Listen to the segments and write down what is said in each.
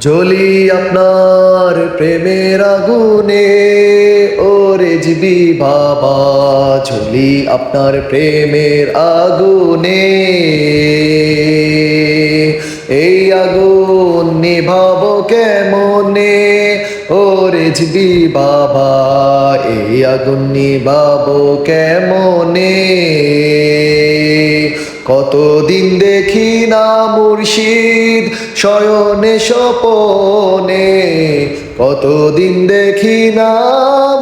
জ্বলি আপনার প্রেমের আগুনে, ও রেজবি বাবা। জ্বলি আপনার প্রেমের আগুনে, এই আগুন নিভাবো কেমনে, ও রেজবি বাবা। এই আগুন নিভাবো কেমনে, কতদিন দেখি না মুর্শিদ শয়নে স্বপনে, কতদিন দেখি না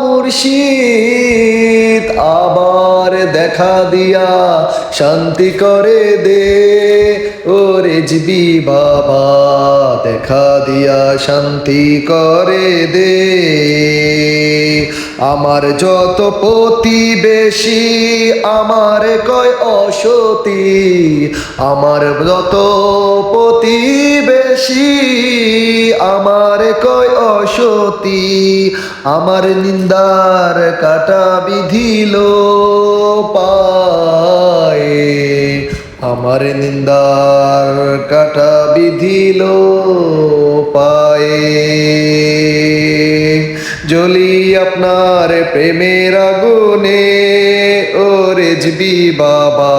মুর্শিদ, আবার দেখা দিয়া শান্তি করে দে, ও রেজবি বাবা। দেখা দিয়া শান্তি করে দে। আমার যত প্রতিবেশী আমার কয় অসতী, আমার যত প্রতিবেশী আমার কয় অসতী, আমার নিন্দার কাটা বিধিল পায়ে, আমার নিন্দার কাটা বিধিল পায়ে। জ্বলি আপনার প্রেমের আগুনে, ও রেজবি বাবা।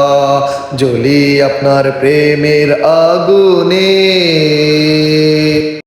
জ্বলি আপনার প্রেমের আগুনে।